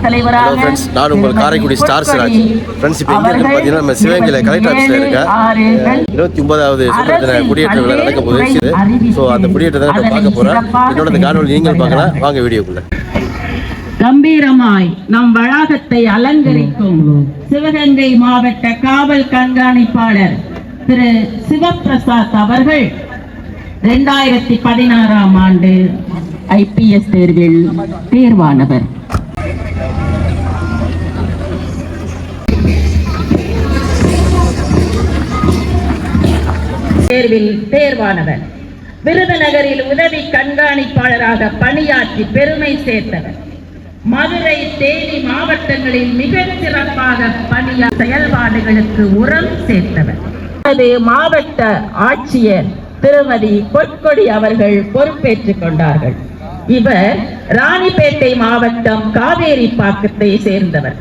தலைவராக நான் உங்கள் காரைக்குடி ஸ்டார்ஸ் ராஜ். ஃப்ரெண்ட்ஸ், இப்போ எங்கே இருக்குன்னு பார்த்தீங்கன்னா நம்ம சிவகங்கையில் கலெக்டர் ஆஃபீஸில் இருக்கேன். 29வது சுதந்திர தின குடியேற்ற விழா நடக்க போகுது. ஸோ அந்த குடியேற்றத்தை நான் பார்க்க போகிறேன். என்னோட இந்த காணொலி நீங்கள் பார்க்கலாம். வாங்க வீடியோக்குள்ள. கம்பீரமாய் நம் வளாகத்தை அலங்கரிக்கும் சிவகங்கை மாவட்ட காவல் கண்காணிப்பாளர் திரு சிவபிரசாத் அவர்கள் 2016ஆம் ஆண்டு IPS தேர்வில் தேர்வானவர். விருதுநகரில் உதவி கண்காணிப்பாளராக பணியாற்றி பெருமை சேர்த்தவர். மதுரை, தேனி மாவட்டங்களில் மிகச் சிறப்பாக செயல்பாடுகளுக்கு உரம் சேர்த்தவர். மாவட்ட ஆட்சியர் திருமதி பொற்கொடி அவர்கள் பொறுப்பேற்றுக் கொண்டார்கள். இவர் ராணிப்பேட்டை மாவட்டம் காவேரி பாக்கத்தை சேர்ந்தவர்.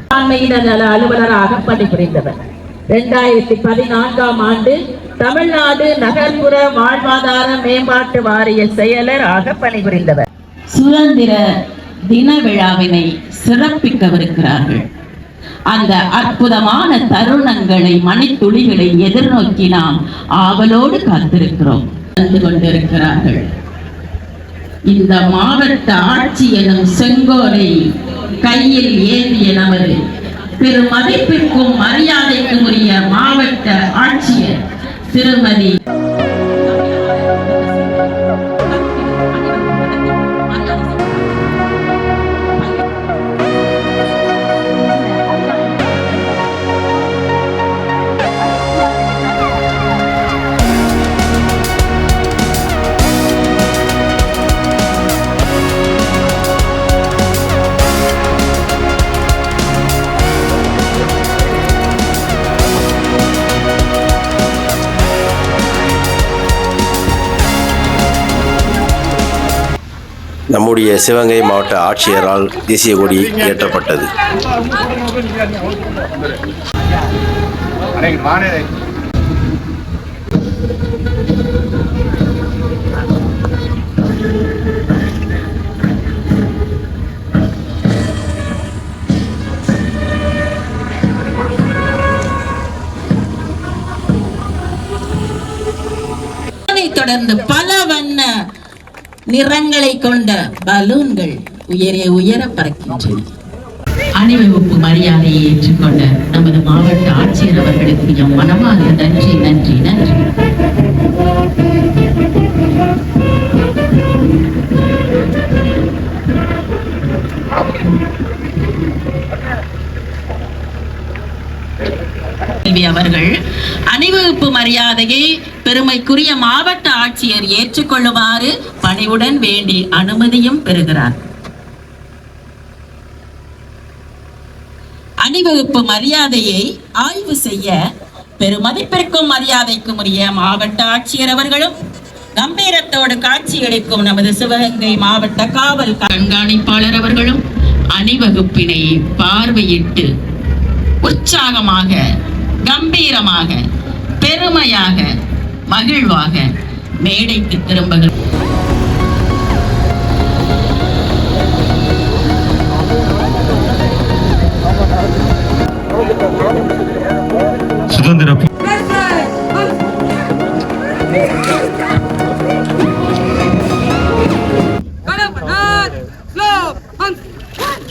நல அலுவலராக பணிபுரிந்தவர். 2014ஆம் ஆண்டு தமிழ்நாடு நகர்ப்புற வாழ்வாதார மேம்பாட்டு வாரிய செயலராக பணிபுரிந்தவர். சுதந்திர தின விழாவினை சிறப்பிக்கவிருக்கிறார்கள். அந்த அற்புதமான தருணங்களை, மணித்துளிகளை எதிர்நோக்கி நாம் ஆவலோடு காத்திருக்கிறோம். வந்து கொண்டிருக்கிறார்கள். இந்த மாவட்ட ஆட்சி எனும் செங்கோலை கையில் ஏந்திய நமது பெருமதிப்பிற்கும் மரியாதைக்கும் உரிய மாவட்ட ஆட்சியர் திருமதி நம்முடைய சிவகங்கை மாவட்ட ஆட்சியரால் தேசிய கொடி ஏற்றப்பட்டது. தொடர்ந்து பல வண்ண நிறங்களை கொண்ட பலூன்கள் உயர பறக்கின்றன. அணிவகுப்பு மரியாதையை ஏற்றுக்கொண்ட நமது மாவட்ட ஆட்சியர் அவர்களுக்கு எம் மனமார்ந்த நன்றி நன்றி நன்றி. அவர்கள் அணிவகுப்பு மரியாதையை பெருமைக்குரிய மாவட்ட ஆட்சியர் ஏற்றுக்கொள்ளுமாறு பணிவுடன் வேண்டி அனுமதியும் பெறுகிறார். அணிவகுப்பு மரியாதையை ஆய்வு செய்ய பெருமதிப்பிற்கும் மரியாதைக்கும் உரிய மாவட்ட ஆட்சியர் அவர்களும் கம்பீரத்தோடு காட்சியளிக்கும் நமது சிவகங்கை மாவட்ட காவல் கண்காணிப்பாளர் அவர்களும் அணிவகுப்பினை பார்வையிட்டு உற்சாகமாக, கம்பீரமாக, பெருமையாக, மகிழ்வாக மேடைக்கு திரும்புகிறார். சுதந்திர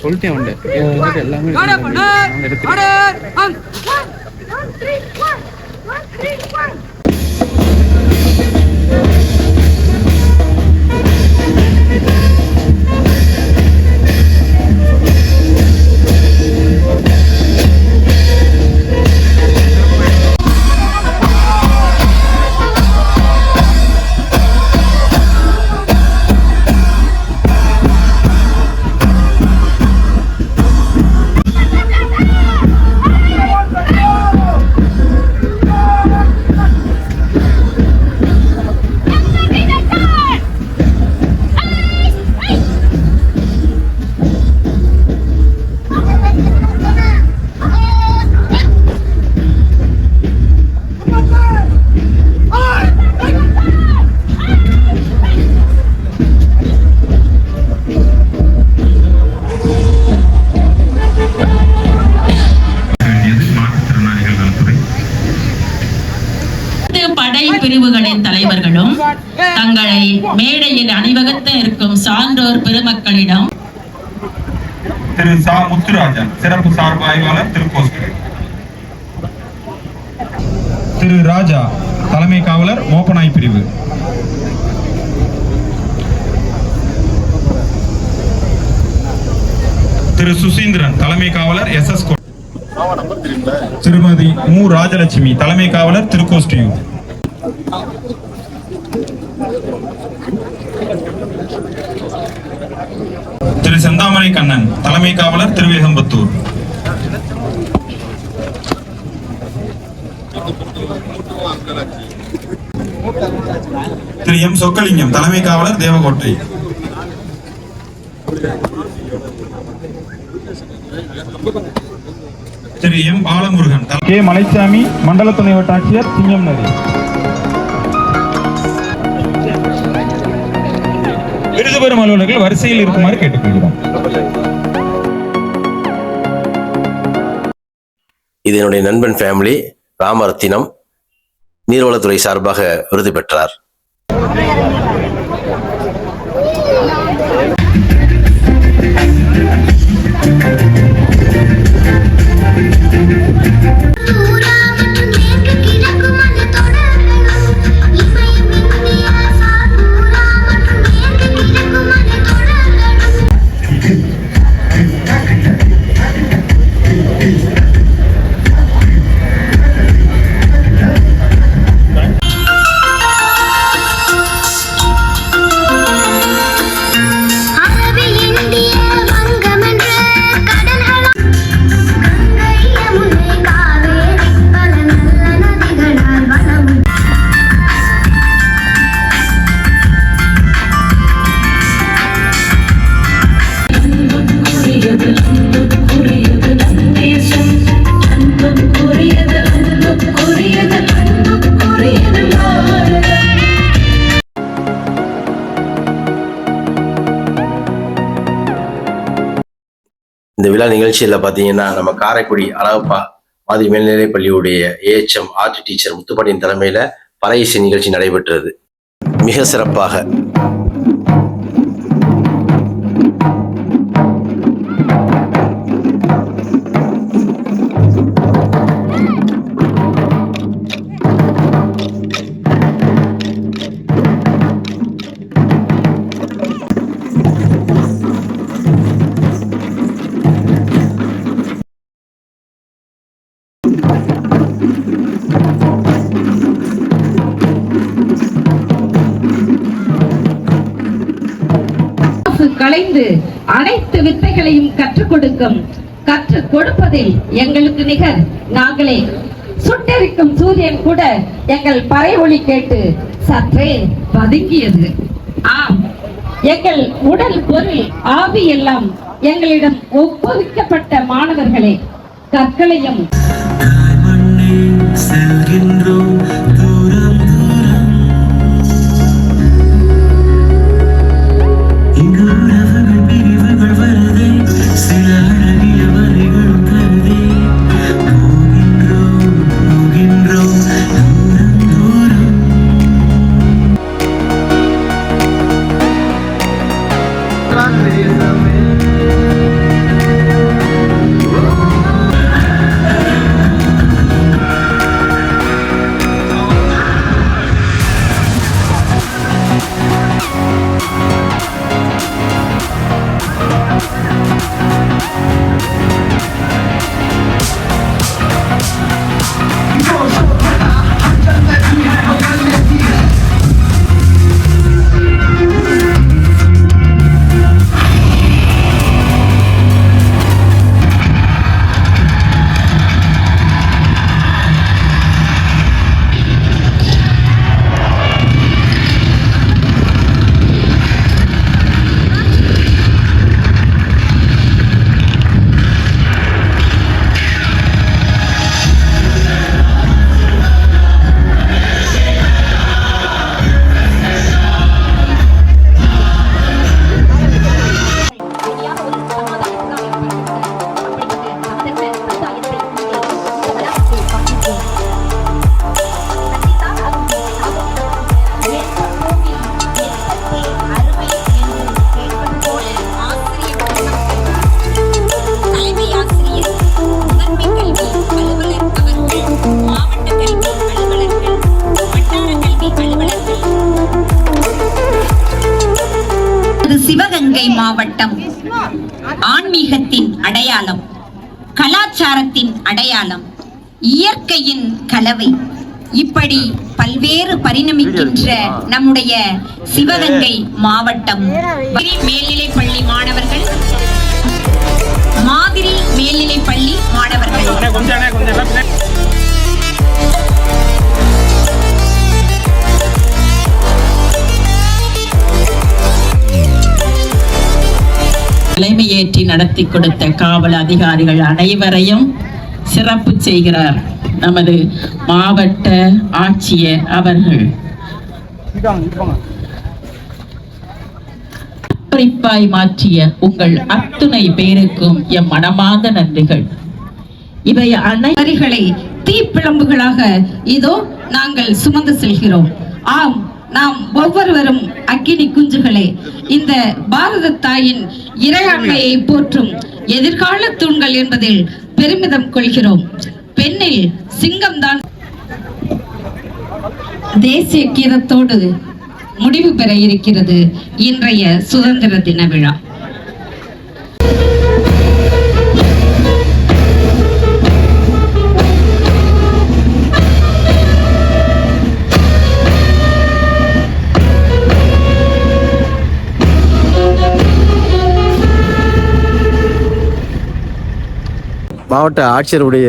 சொல்லிட்டேன் உண்டு எல்லாமே பிரிவுகளின் தலைவர்களும் தங்களை மேடையில் அணிவகுத்து இருக்கும் சான்றோர் பெருமக்களிடம் திரு சா முத்துராஜன் சிறப்பு சார்பு ஆய்வாளர் திருக்கோஸ்துறை, திரு ராஜா தலைமை காவலர் மோப்பனாய் பிரிவு, திரு சுசீந்திரன் தலைமை காவலர் SS கோட், திருமதி மு ராஜலட்சுமி தலைமை காவலர் திருக்கோஸ்டியூர், திரு செந்தாமரை கண்ணன் தலைமை காவலர் திருவேகம்பத்தூர், திரு எம் சொக்கலிங்கம் தலைமை காவலர் தேவகோட்டை, திரு எம் பாலமுருகன், கே மலைச்சாமி மண்டல துணை வட்டாட்சியர் சிங்கம்நரி. விருது பெறும் அலுவலர்கள் வரிசையில் இருக்குமாறு கேட்டுக்கொள்கிறோம். இது என்னுடைய நண்பன் ஃபேமிலி ராமரத்தினம் நீர்வளத்துறை சார்பாக விருது பெற்றார். இந்த விழா நிகழ்ச்சியில் பார்த்தீங்கன்னா நம்ம காரைக்குடி அழகப்பா மாதிரி மேல்நிலைப் பள்ளியுடைய AHM ஆர்ட் டீச்சர் முத்துப்பாண்டியன் தலைமையில் பறை இசை நிகழ்ச்சி நடைபெற்றது. மிக சிறப்பாக கலைந்து அனைத்து வித்தைகளையும் கற்றுக் கொடுப்பதில் எங்களுக்கு நிகர் நாங்களே. சுட்டெரிக்கும் சூரியன் கூட எங்கள் பறை ஒலி கேட்டு சற்றே பதுங்கியது. ஆம், எங்கள் உடல் பொருள் ஆவி எல்லாம் எங்களிடம் ஒப்புவிக்கப்பட்ட மாணவர்களே, கற்களையும் செல்கின்றோம் தூரம் தூரம், இங்கு உறவுகள் பிரிவுகள் வருதே, சில அழகிய வரிகளும் தருதே, போகின்றோம் போகின்றோம் தூரம் தூரம். ஆன்மீகத்தின் அடையாளம், கலாச்சாரத்தின் அடையாளம், இயற்கையின் கலவை, இப்படி பல்வேறு பரிணமிக்கின்ற நம்முடைய சிவகங்கை மாவட்டம். மேல்நிலைப் பள்ளி மாணவர்கள், மாதிரி மேல்நிலைப் பள்ளி மாணவர்கள் தலைமையேற்றி நடத்தி கொடுத்த காவல் அதிகாரிகள் அனைவரையும் சிறப்பு செய்கிறார் நமது மாவட்ட ஆட்சியர் அவர்கள். குறிப்பாய் மாற்றிய உங்கள் அத்துணை பேருக்கும் எம் மனமார்ந்த நன்றிகள். இவை அனைவர்களை தீப்பிழம்புகளாக இதோ நாங்கள் சுமந்து செல்கிறோம். ஆம், நாம் ஒவ்வொருவரும் அக்கினி குஞ்சுகளே. இந்த பாரத தாயின் இறையாண்மையை போற்றும் எதிர்கால தூண்கள் என்பதில் பெருமிதம் கொள்கிறோம். பெண்ணில் சிங்கம்தான். தேசிய கீதத்தோடு முடிவு பெற இருக்கிறது இன்றைய சுதந்திர தின விழா. மாவட்ட ஆட்சியருடைய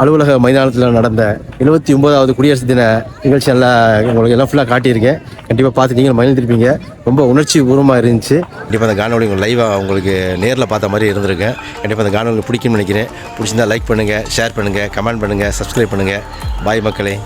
அலுவலக மைதானத்தில் நடந்த 79வது குடியரசு தின நிகழ்ச்சி உங்களுக்கு எல்லாம் ஃபுல்லாக காட்டியிருக்கேன். கண்டிப்பாக பார்த்து நீங்கள் மகிழ்ந்திருப்பீங்க. ரொம்ப உணர்ச்சி பூர்வமாக இருந்துச்சு. கண்டிப்பாக அந்த காணொலி உங்களுக்கு லைவாக உங்களுக்கு நேரில் பார்த்த மாதிரி இருந்திருக்கேன். கண்டிப்பாக அந்த காணொலி பிடிக்கும்னு நினைக்கிறேன். பிடிச்சிருந்தால் லைக் பண்ணுங்கள், ஷேர் பண்ணுங்கள், கமெண்ட் பண்ணுங்கள், சப்ஸ்கிரைப் பண்ணுங்கள். பாய் மக்களே.